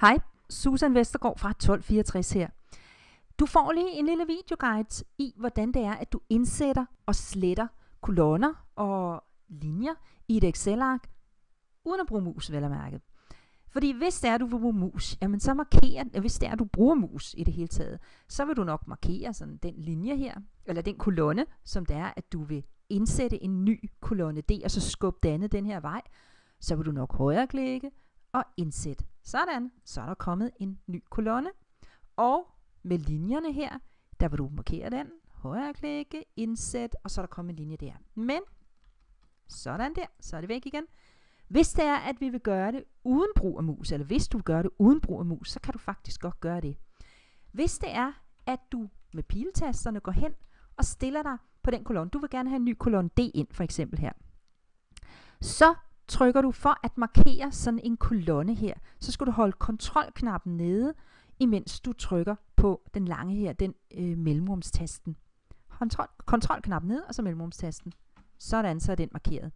Hej, Susan Vestergaard fra 1264 her. Du får lige en lille videoguide i, hvordan det er, at du indsætter og sletter kolonner og linjer i et Excel-ark, uden at bruge mus, vel at mærke. Fordi hvis det er, du bruger mus, jamen så hvis det er, du bruger mus i det hele taget, så vil du nok markere sådan den linje her, eller den kolonne, som det er, at du vil indsætte en ny kolonne D, og så skubbe det andet den her vej. Så vil du nok højreklikke og indsæt. Sådan, så er der kommet en ny kolonne. Og med linjerne her, der vil du markere den, højreklikke, indsæt, og så er der kommet en linje der. Men, sådan der, så er det væk igen. Hvis det er, at vi vil gøre det uden brug af mus, eller hvis du vil gøre det uden brug af mus, så kan du faktisk godt gøre det. Hvis det er, at du med piletasterne går hen og stiller dig på den kolonne, du vil gerne have en ny kolonne D ind, for eksempel her, så trykker du for at markere sådan en kolonne her, så skal du holde kontrolknappen nede, imens du trykker på den lange her, den mellemrumstasten. Kontrolknappen nede, og så mellemrumstasten. Sådan, så er den markeret.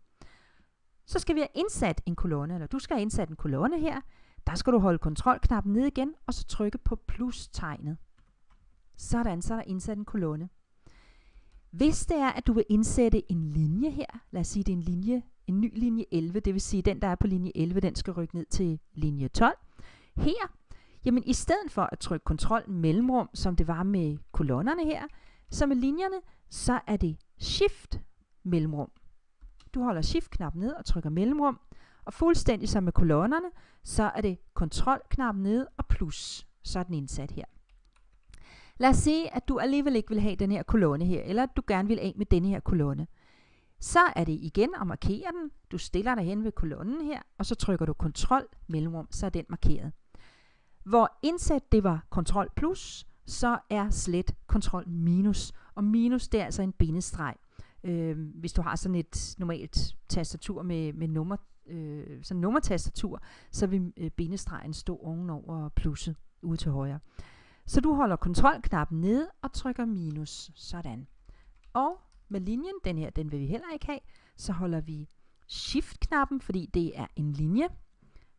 Så skal vi have indsat en kolonne, eller du skal have indsat en kolonne her. Der skal du holde kontrolknappen nede igen, og så trykke på plus-tegnet. Sådan, så er der indsat en kolonne. Hvis det er, at du vil indsætte en linje her, lad os sige, det er en ny linje 11, det vil sige, den der er på linje 11, den skal rykke ned til linje 12. Her, jamen i stedet for at trykke kontrol mellemrum, som det var med kolonnerne her, så med linjerne, så er det shift mellemrum. Du holder shift-knappen ned og trykker mellemrum, og fuldstændig som med kolonnerne, så er det kontrol-knappen ned og plus, så er den indsat her. Lad os sige, at du alligevel ikke vil have den her kolonne her, eller at du gerne vil af med denne her kolonne. Så er det igen at markere den. Du stiller dig hen ved kolonnen her, og så trykker du kontrol mellemrum, så er den markeret. Hvor indsæt det var kontrol plus, så er slet kontrol minus. Og minus, det er altså en bindestreg. Hvis du har sådan et normalt tastatur med nummertastatur, så vil bindestregen stå ovenover plusset ude til højre. Så du holder kontrolknappen nede og trykker minus. Sådan. Og med linjen, den her, den vil vi heller ikke have, så holder vi shift-knappen, fordi det er en linje.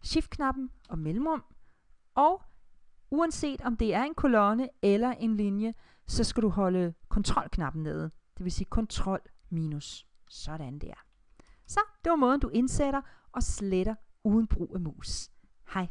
Shift-knappen og mellemrum. Og uanset om det er en kolonne eller en linje, så skal du holde kontrolknappen nede. Det vil sige kontrol minus. Sådan der. Så det var måden, du indsætter og sletter uden brug af mus. Hej.